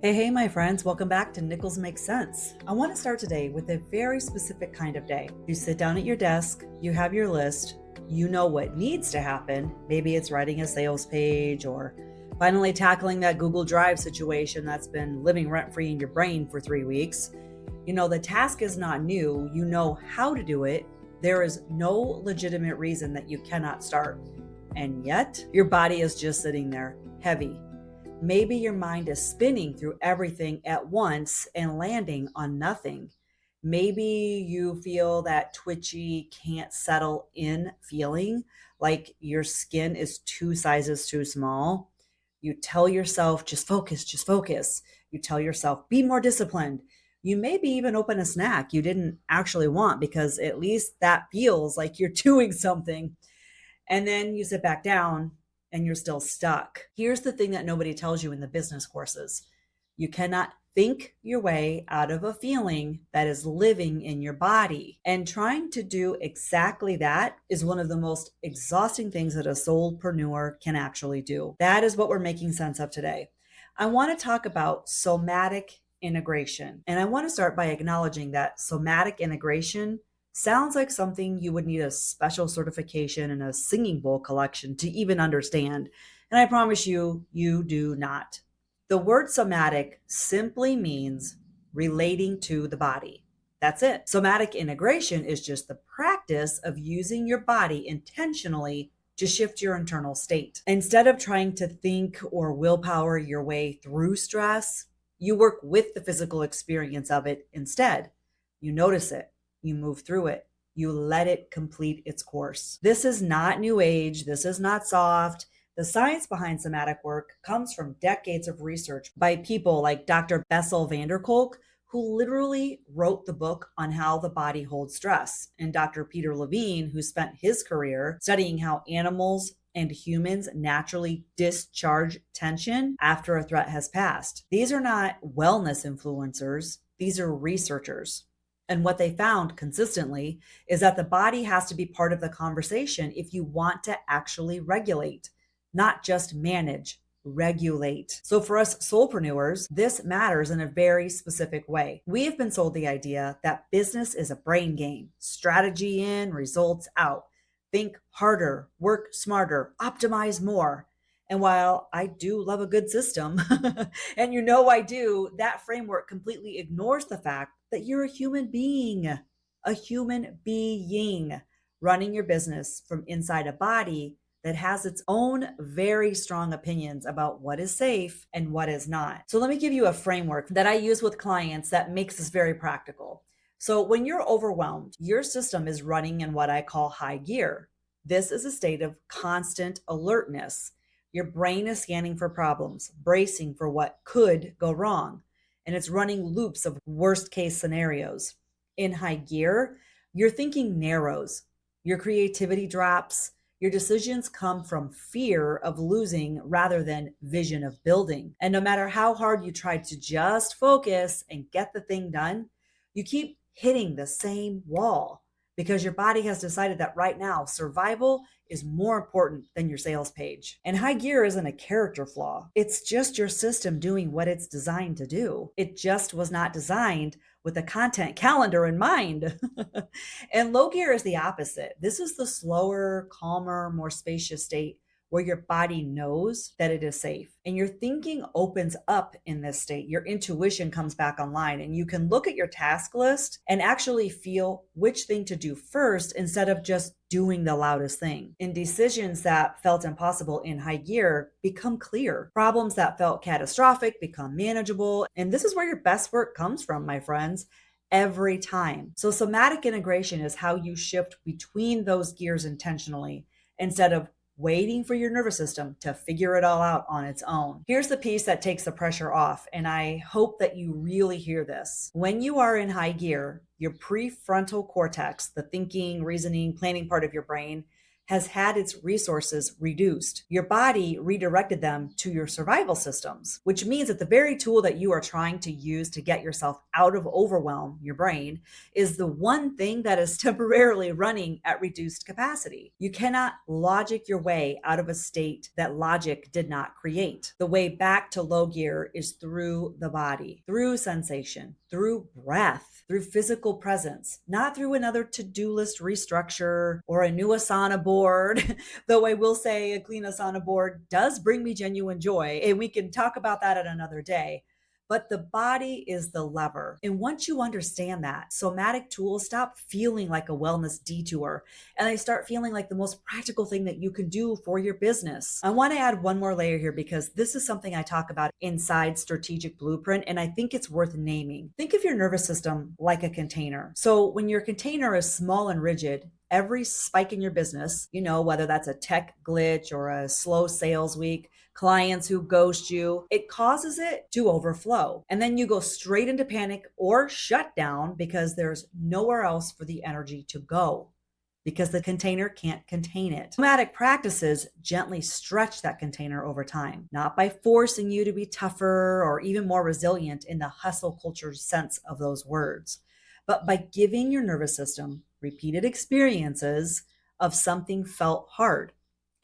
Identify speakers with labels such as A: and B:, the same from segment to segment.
A: Hey, my friends, welcome back to Nichols Makes Sense. I want to start today with a very specific kind of day. You sit down at your desk, you have your list, you know what needs to happen. Maybe it's writing a sales page or finally tackling that Google Drive situation that's been living rent free in your brain for 3 weeks. You know, the task is not new, you know how to do it. There is no legitimate reason that you cannot start. And yet, your body is just sitting there, heavy. Maybe your mind is spinning through everything at once and landing on nothing. Maybe you feel that twitchy, can't settle in feeling like your skin is two sizes too small. You tell yourself, just focus, just focus. You tell yourself, be more disciplined. You maybe even open a snack you didn't actually want because at least that feels like you're doing something. And then you sit back down and you're still stuck. Here's the thing that nobody tells you in the business courses: you cannot think your way out of a feeling that is living in your body. And trying to do exactly that is one of the most exhausting things that a solopreneur can actually do. That is what we're making sense of today. I want to talk about somatic integration. And I want to start by acknowledging that somatic integration sounds like something you would need a special certification and a singing bowl collection to even understand. And I promise you, you do not. The word somatic simply means relating to the body. That's it. Somatic integration is just the practice of using your body intentionally to shift your internal state. Instead of trying to think or willpower your way through stress, you work with the physical experience of it instead. You notice it, you move through it, you let it complete its course. This is not new age, this is not soft. The science behind somatic work comes from decades of research by people like Dr. Bessel van der Kolk, who literally wrote the book on how the body holds stress, and Dr. Peter Levine, who spent his career studying how animals and humans naturally discharge tension after a threat has passed. These are not wellness influencers, these are researchers. And what they found consistently is that the body has to be part of the conversation if you want to actually regulate, not just manage, regulate. So for us solopreneurs, this matters in a very specific way. We have been sold the idea that business is a brain game: strategy in, results out. Think harder, work smarter, optimize more. And while I do love a good system, and you know I do, that framework completely ignores the fact that you're a human being running your business from inside a body that has its own very strong opinions about what is safe and what is not. So let me give you a framework that I use with clients that makes this very practical. So when you're overwhelmed, your system is running in what I call high gear. This is a state of constant alertness. Your brain is scanning for problems, bracing for what could go wrong, and it's running loops of worst case scenarios. In high gear, your thinking narrows, your creativity drops, your decisions come from fear of losing rather than vision of building. And no matter how hard you try to just focus and get the thing done, you keep hitting the same wall because your body has decided that right now survival is more important than your sales page. And high gear isn't a character flaw. It's just your system doing what it's designed to do. It just was not designed with a content calendar in mind. And low gear is the opposite. This is the slower, calmer, more spacious state where your body knows that it is safe. And your thinking opens up in this state. Your intuition comes back online, and you can look at your task list and actually feel which thing to do first instead of just doing the loudest thing. And decisions that felt impossible in high gear become clear. Problems that felt catastrophic become manageable. And this is where your best work comes from, my friends, every time. So somatic integration is how you shift between those gears intentionally instead of waiting for your nervous system to figure it all out on its own. Here's the piece that takes the pressure off, and I hope that you really hear this. When you are in high gear, your prefrontal cortex, the thinking, reasoning, planning part of your brain, has had its resources reduced. Your body redirected them to your survival systems, which means that the very tool that you are trying to use to get yourself out of overwhelm, your brain, is the one thing that is temporarily running at reduced capacity. You cannot logic your way out of a state that logic did not create. The way back to low gear is through the body, through sensation, through breath, through physical presence, not through another to-do list restructure or a new Asana board. Though I will say a clean Asana board does bring me genuine joy, and we can talk about that at another day. But the body is the lever. And once you understand that, somatic tools stop feeling like a wellness detour and they start feeling like the most practical thing that you can do for your business. I want to add one more layer here because this is something I talk about inside Strategic Blueprint, and I think it's worth naming. Think of your nervous system like a container. So when your container is small and rigid, every spike in your business, whether that's a tech glitch or a slow sales week, clients who ghost you, it causes it to overflow. And then you go straight into panic or shutdown because there's nowhere else for the energy to go, because the container can't contain it. Somatic practices gently stretch that container over time, not by forcing you to be tougher or even more resilient in the hustle culture sense of those words, but by giving your nervous system repeated experiences of something felt hard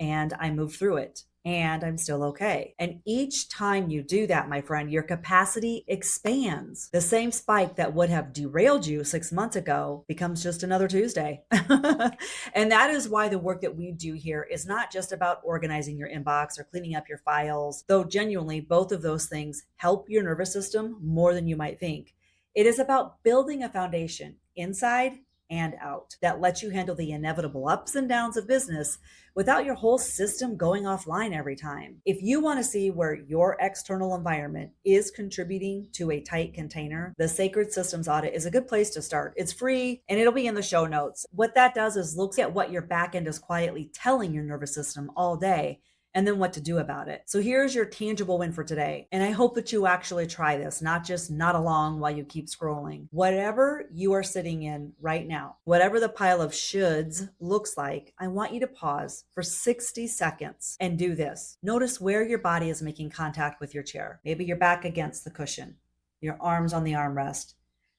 A: and I moved through it and I'm still okay. And each time you do that, my friend, your capacity expands. The same spike that would have derailed you 6 months ago becomes just another Tuesday. And that is why the work that we do here is not just about organizing your inbox or cleaning up your files, though genuinely both of those things help your nervous system more than you might think. It is about building a foundation inside and out that lets you handle the inevitable ups and downs of business without your whole system going offline every time. If you want to see where your external environment is contributing to a tight container, the Sacred Systems Audit is a good place to start. It's free and it'll be in the show notes. What that does is look at what your back end is quietly telling your nervous system all day and then what to do about it. So here's your tangible win for today. And I hope that you actually try this, not just nod along while you keep scrolling. Whatever you are sitting in right now, whatever the pile of shoulds looks like, I want you to pause for 60 seconds and do this. Notice where your body is making contact with your chair. Maybe your back against the cushion, your arms on the armrest,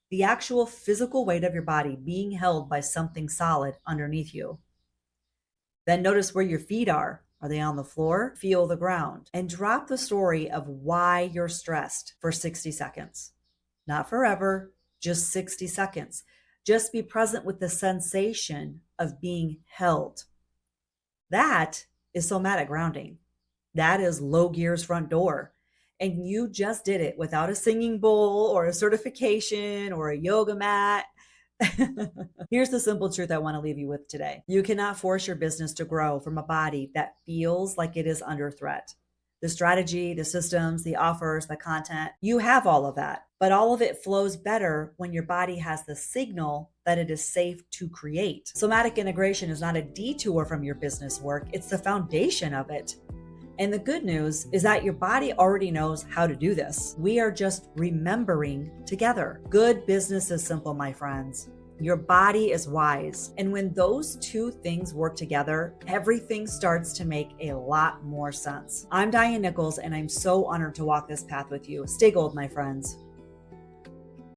A: the actual physical weight of your body being held by something solid underneath you. Then notice where your feet are. Are they on the floor? Feel the ground and drop the story of why you're stressed for 60 seconds. Not forever, just 60 seconds. Just be present with the sensation of being held. That is somatic grounding. That is low gear's front door. And you just did it without a singing bowl or a certification or a yoga mat. Here's the simple truth I want to leave you with today. You cannot force your business to grow from a body that feels like it is under threat. The strategy, the systems, the offers, the content, you have all of that, but all of it flows better when your body has the signal that it is safe to create. Somatic integration is not a detour from your business work. It's the foundation of it. And the good news is that your body already knows how to do this. We are just remembering together. Good business is simple, my friends. Your body is wise. And when those two things work together, everything starts to make a lot more sense. I'm Diane Nichols, and I'm so honored to walk this path with you. Stay gold, my friends.